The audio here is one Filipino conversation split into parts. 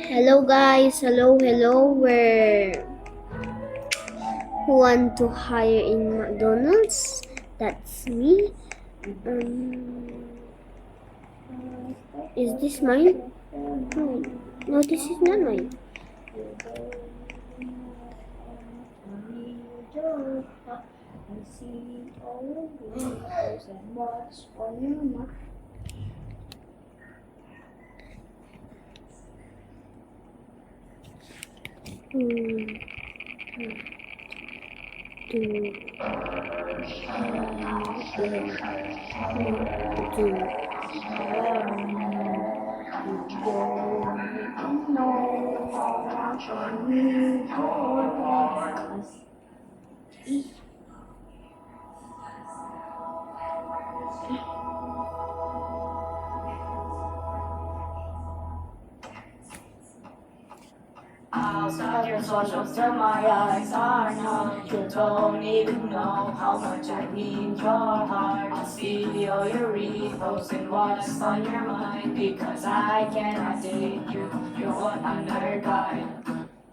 Hello guys, hello. Who want to hire in McDonald's? That's me. Is this mine? No, this is not mine. I'll stalk your socials till my eyes are numb. You don't even know how much I need your heart to see all your reposts and what's on your mind. Because I cannot date you, you're what another guy.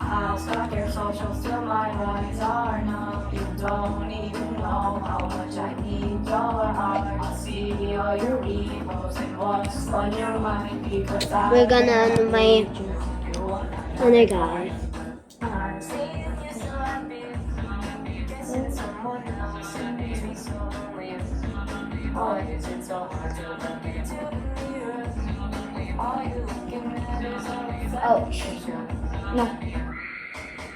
I'll stalk your socials till my eyes are numb. You don't even know how much I need your heart to see all your reposts and what's on your mind. Because I We're gonna cannot ano, may date you, you're what other guy. I'm seeing you so happy, guessing someone else and maybe so weird. Why is it so hard to look into the mirror? All you looking at is a reflection. No.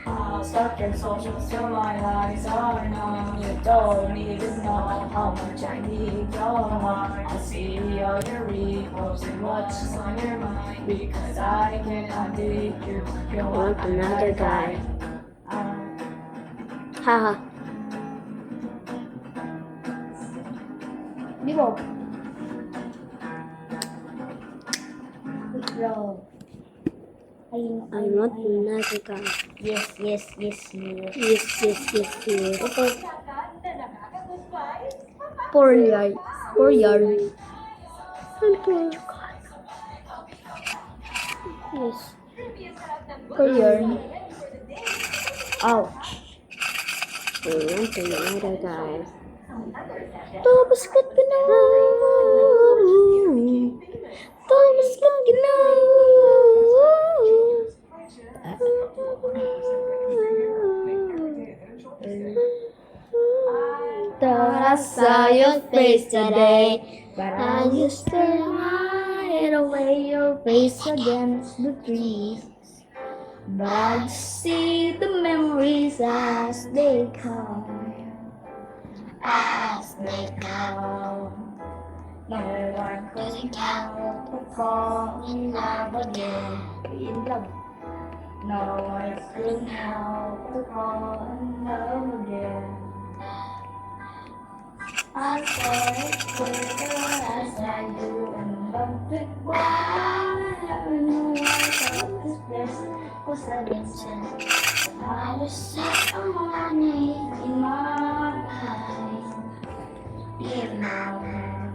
I'll stalk your socials till my eyes are numb. You don't even know how much I need your heart to see all your reposts and what's on your mind. Because I cannot date you, you Want another guy. Haha. Di ba? Bro. I want another guy. Yes. Yes. Okay. 4 yard. 4 yard. Yes. 4 yard. Ouch. I want another guy. Tapos ka na. Tapos ka na. Thought I saw your face today, but I used to hide away your face against the trees. But I see the memories as they come, as they come. No one could help but fall in love again. In love. No one could help but fall in love again. I saw it quicker as I do and loved it why I knew I thought this place was a vision. I was set on my knees in my eyes, in my hand.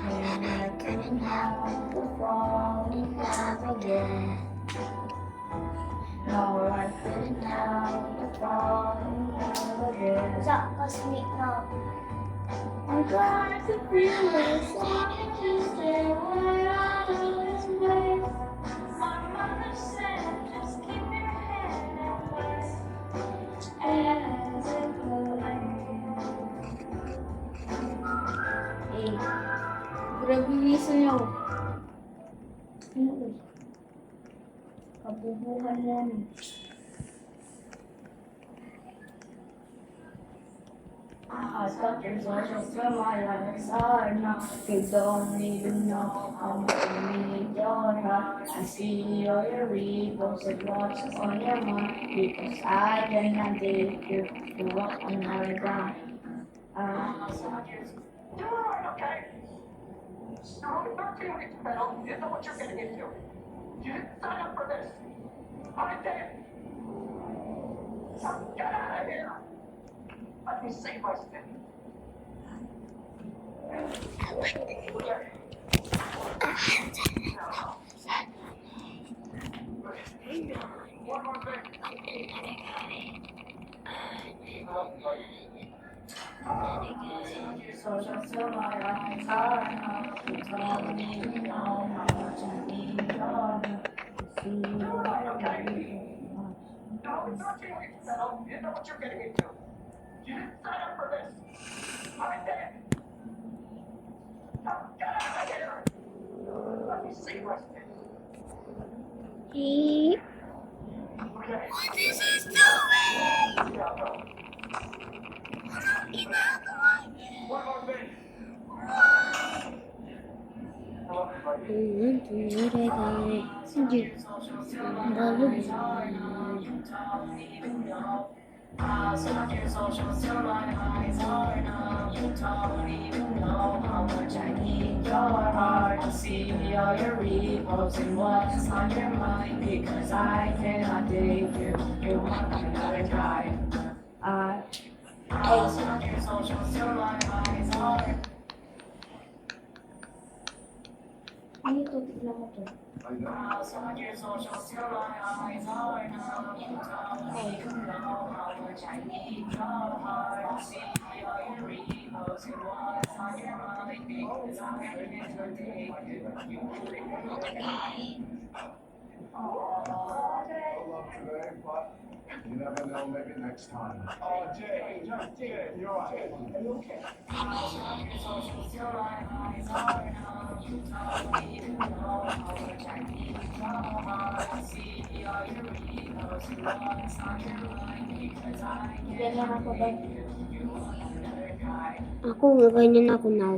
And I couldn't help but fall in love again. No, I couldn't help but fall in love again. Sa kasmik na. I'm glad to feel this song to stay right out of this place. My mother said, just keep your head at rest as it goes. Eh, grabe miso niyo. Ano ko? Kabubuhan yan. I thought your socials from my life are not. You don't even know how much you need your heart. I see all your reposts and what's on your mind. Because I cannot date you, you want another guy. You're alright, okay? You're only 13 weeks, Belle. You know what you're getting into. You didn't sign up for this. I did. So get out of here. Let me save my skin. more thing. Social till my eyes are numb. You don't even know how much I need your love. See you No, it's not too late to settle. You know what you're getting into. You didn't sign up for this. I did. Now get out of here. Let me see what's this. He... Okay. What is he doing? Yeah, no. One more thing. Hello, everybody. Outside your socials till my eyes are numb. You don't even know how much I need your heart to see all your reposts and what's on your mind. Because I cannot date you, you want another guy. Outside your socials till my eyes are. Ano ito? Tignan mo to. Outside your socials till my eyes are numb. You don't even know how much I need your heart to see all your reposts and what's on your mind. Because I cannot date you, you want another guy. You never know, maybe next time. Oh, Jay, you're all right. Are you okay? Outside your socials till my eyes are numb. You don't even know how much I need your heart to see all your reposts and what's on your mind. Because I cannot date you, you want another guy. Ako, ganyan ako now.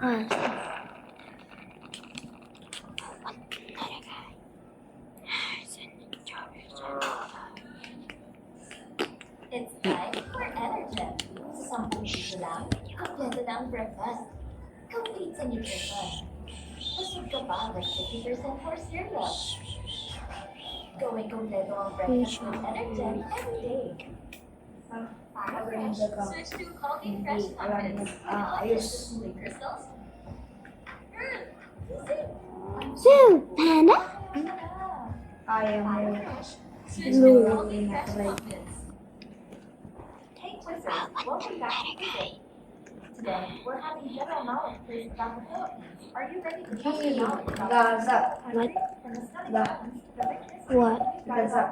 Ah. It's time for Energen. Sampung piso lang, kompleto na ang breakfast. Complete sa nutrition. Busog ka pa with 50% more cereal. Gawing kompleto ang breakfast with Energen every day. Para fresh, switch to Colgate Fresh Confidence. Ayos. Smoothie crystals. So, Panda? Kaya mo. Switch to Colgate Fresh Confidence. Hey, Twizzlers, welcome back to Twizzle. Today, we're having general knowledge quiz about the Philippines. Are you ready to test your knowledge about Gaza. the country from the stunning mountains to the richness of What? Gaza.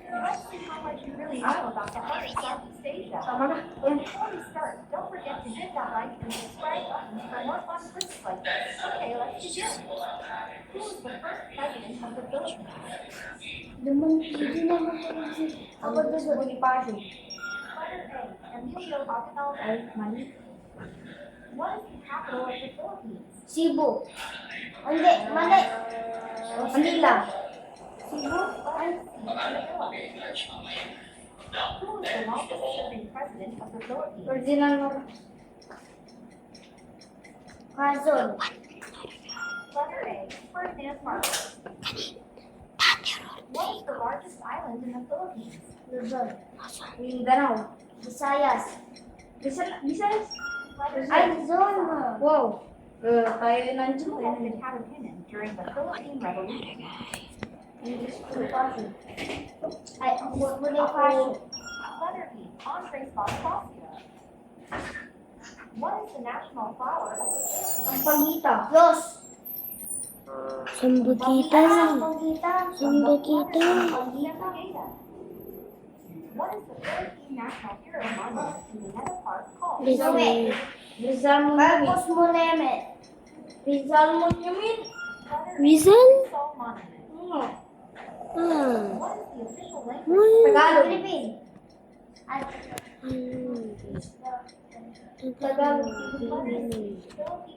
Let's see how much you really know about the heart of Southeast Asia. Sama na. Before we start, don't forget to hit that like and subscribe buttons for more fun quizzes like this. Okay, let's begin. Who was the first president of the Philippines? Hindi naman ito. Ako doon sa Bonifacio. Letter A, Emilio Aguinaldo. Ay, mali. What is the capital of the Philippines? Cebu. Hindi, mali. Manila. Cebu. Letter C, Manila. Who was the longest serving president of the Philippines? Original mo. Quezon. Letter A, Ferdinand Marcos. What is the largest island in the Philippines? Luzon. Mindanao. Visayas. Visayas? Letter Ay, A, Luzon. Wow. Tayo nandiyo. who led the Katipunan during the Philippine Revolution? Bonifacio. Ay, Bonifacio. Letter B, Andres Bonifacio. What is the national flower of the Philippines? Ang pangita. Los. Sambugita. Pangita. Sambugita. Sambageta. What is the Philippine national hero monument in the Neta Park called? Rizal. Rizal Monument. Monument. Rizal Monument. Letter A, Rizal? Rizal Monument. Ah. What is the official language? What? Tagalog. Philippine. Tagalog. Filipino.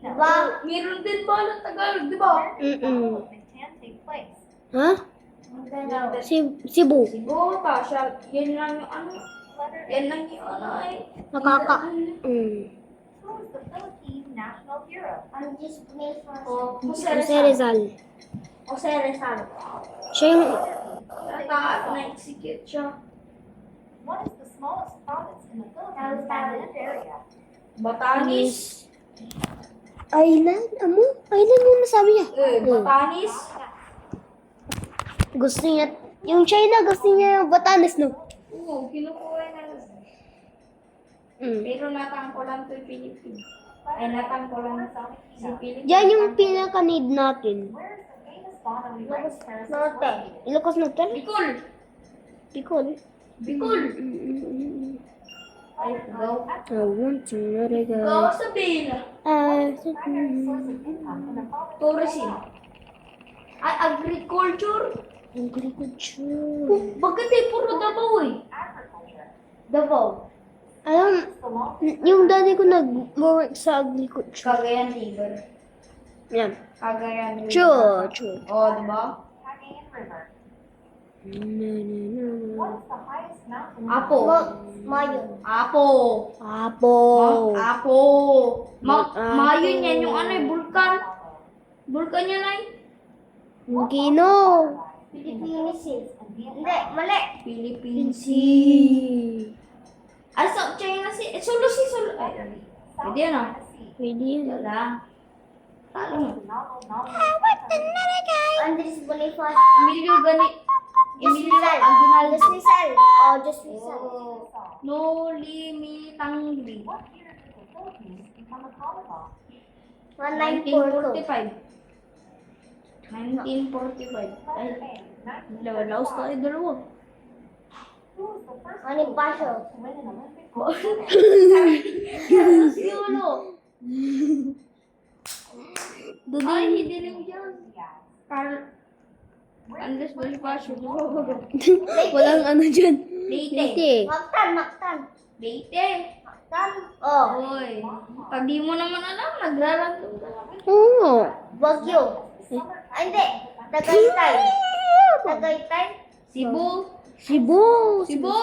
Diba? Meron din ba na Tagalog, di ba? Where did the Mm-mm. Battle of Mactan take place? Ha? Cebu. Siguro ta siya. Yan lang yung ano. Letter A, Yan lang yung ano ay. Nakaka... who is the Philippine national hero? O, Jose Jose Rizal. Rizal. Jose Rizal. Siya yung... Na-execute siya. What is the smallest province in the Philippines by land area? Batanes. Island? Amo? Island yung nasabi niya. Batanes. Gusto niya, yung China, gusto niya yung Batanes, no? Oo, kinukuha na. Pero natangko lang to yung Philippines. Ay, natangko lang si Philippines. Diyan yung pinaka-need natin. Where is the famous bottomless rice terraces Norte. located? Ilocos Norte? Bicol. Bicol. Bicol. Ay, go. I want to let it Go go. sa Bila. Primary source of income in the province. Tourism. Ay, agriculture. Agriculture. Bakit eh, puro Davao eh? Agriculture. Davao. Alam, The long yung dati ko nag-work sa agriculture. Cagayan River. Yan. Cagayan River. True. Oh, diba? Cagayan River. Na. What is the highest mountain? Apo. Mayon. Apo. Apo. Apo. Mount Apo. Mayon yan yung ano eh, vulkan. Vulkan yan ay. Volcano. Philippines. Hindi, mali. Philippines. Sea. Ay, sa China si... Solo. Ay, pwede yan ah. Pwede yun. Wala. Talo mo. Andres Bonifacio. Emilio Aguinaldo. Rizal. Oh, just Rizal. No limitangri. What year did the Philippines become a Commonwealth? 1945. 1945. Ay, laos tayo dalawa. Who was the first Bonifacio. to win an Olympic gold medal? Sino? Ay, hindi rin yan. Carl Andres Bonifacio. Walang ano dyan. Leyte. Mactan. Leyte. Oh. Oy. Pag di mo naman alam, naglalaro ka lang. Oo. Bagyo. Ay, hindi. Tagaytay. Tagaytay. Cebu. Cebu. Cebu.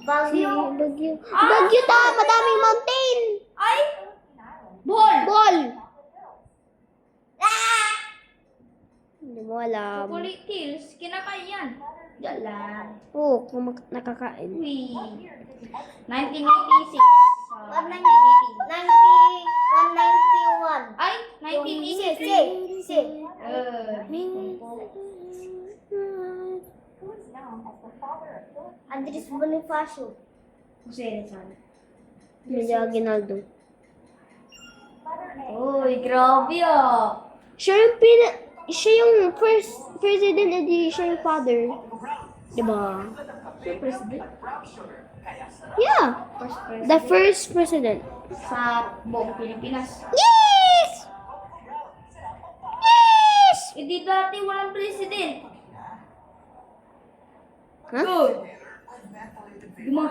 Bagyo. Bagyo. Bagyo ta. Madaming mountain. Ay. Bol. Ball. Hindi mo alam. Chocolate Hills. Kinakain yan. Diyan lang. Oo, kung nakakain. Uy. 1986. 1980. 191. Ay, 1986. Si. Who is known as the father of Philippines? Andres Bonifacio. Jose Rizal. Medyo Aguinaldo. Uy, grabe ah. Siya yung first president, edi siya yung father. Diba? Siya president. Yeah. First president. The first president. Sa buong Pilipinas. Yes! Yes! Hindi dati walang president. Huh? Uy. Lima.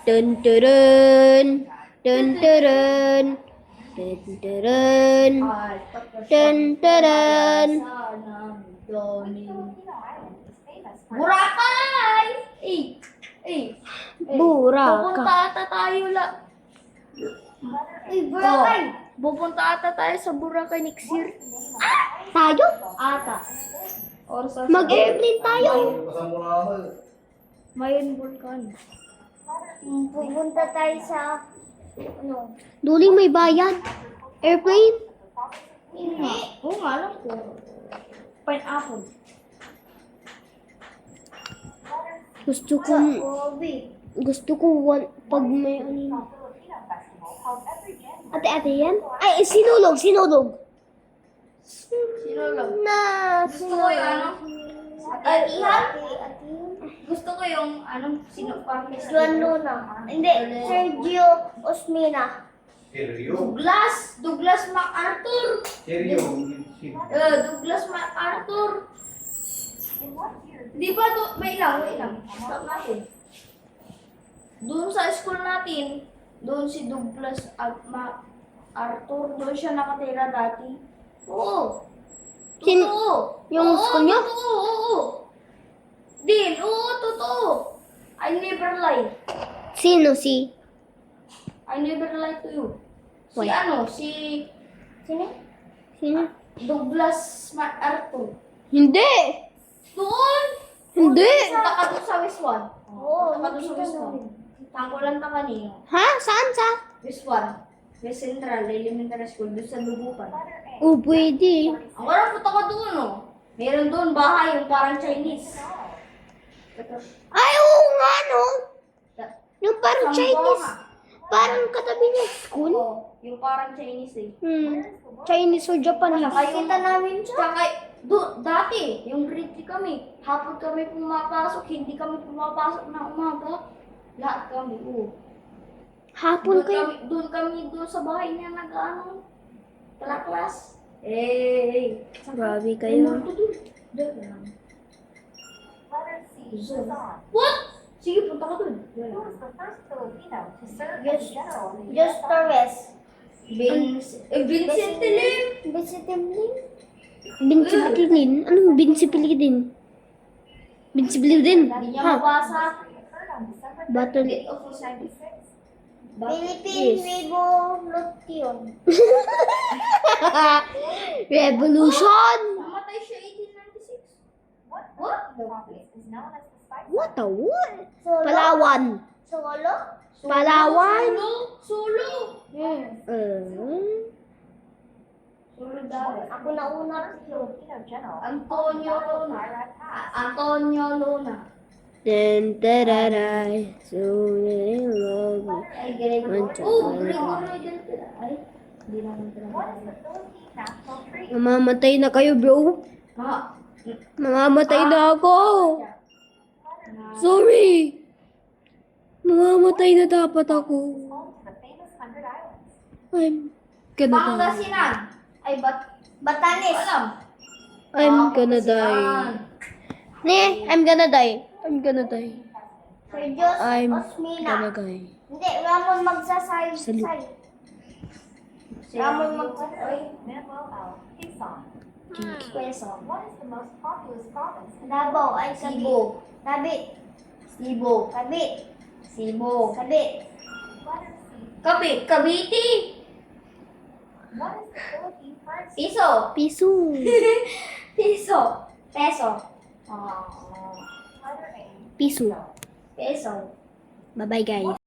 Dun dun dun dun dun dun Ay, dun dun. Sana Doni. Filipino island is famous for Boracay! Buraka. Pupunta ata tayo la. Boracay. Pupunta ata tayo sa Boracay next year. Tayo? Ata. Or sa Mag-airplane tayo. Mayon Vulcan. Pupunta tayo sa ano? Duling may bayad. Airplane? Hindi. Oo nga, alam ko. Pineapple. Gusto ko, Kobe. pag may ano yun. Filipino festival held every January. Ate yan? Ay, sinulog. Sino lang? Gusto ko yung ano? Atihan? Gusto ko yung ano? Sino? Juan Luna. Hindi. Sergio Osmina. Douglas MacArthur. Douglas MacArthur. In what year Di ba wait lang. Stop natin. Doon sa school natin, doon si Douglas at MacArthur, doon siya nakatira dati. Oo. Sin- Totoo. yung Oo, school niyo? Totoo, oo. Din, oo, totoo. I never lie. Sino si? I never lie to you. Si Why? Sino? Sino? Douglas MacArthur. Hindi! Doon! Hindi. Punta ka doon sa West 1. Oo, Punta ka doon sa West 1. Tangkulan ka kanina. Ha? Saan sa? West 1. West Central Elementary School. Doon sa Lubukan. Oh, pwede. Ang wala, punta ka doon, oh. Meron doon bahay, yung parang Chinese. Ay, oo nga, no? Yung parang Sambuanga. Chinese. Parang katabi niya school. Oo, yung parang Chinese eh. Chinese or Japanese. Nakikita namin siya. Tsaka, dati, yung grade 3 kami, hapon kami pumapasok, hindi kami pumapasok na umaga. Lahat kami, oo. Hapon kayo. Doon sa bahay niya nag-ano, klas. Grabe kayo. Letter C, Luzon. What? Sige, punta ka doon. Who was the first Filipino to serve as Yes. general in the Just US Torres. Vincent Lim. Visitimling. Binsipilin? Anong binsipilin? Binsipilin? Hindi niya Ha? mabasa. It occurred on December Battle. Gate of Osiris. 36. Philippine Yes. Revolution. Revolution! Namatay siya 1896. What the province is known as the Spice What a what? Solo. Palawan. Solo. Palawan? Solo. Solo dali. Ako na una rin. Filipino general. Antonio Luna. Myra Pass. Antonio Luna. Then, tararay. So, love. Ay, Gregory. Oh, Gregory del Pilar. Ay, hindi naman What is talaga. the Philippine national tree? Mamamatay na kayo, bro. Ah, Mamamatay na ako. Sorry. Mamamatay na dapat ako. Home to the famous 100 Islands. I'm gonna die. Pangasinan. Ay, Batanes. alam. I'm gonna die. Pangasinan. Ne, I'm gonna die. I'm gonna die. Sir Jos I'm Osmina. gonna die. Hindi, Ramon magsasay. Salute. Say. Ramon magsasay. Manuel L. Quezon. Quezon. What is the most populous province in Davao ay Cebu. Kabit. Cebu. Kabit. Cebu. Kabit. Letter C. Cavite. What is the Philippine currency? Piso. Piso. Piso. Peso. Letter A. Piso. Peso. Bye-bye, guys.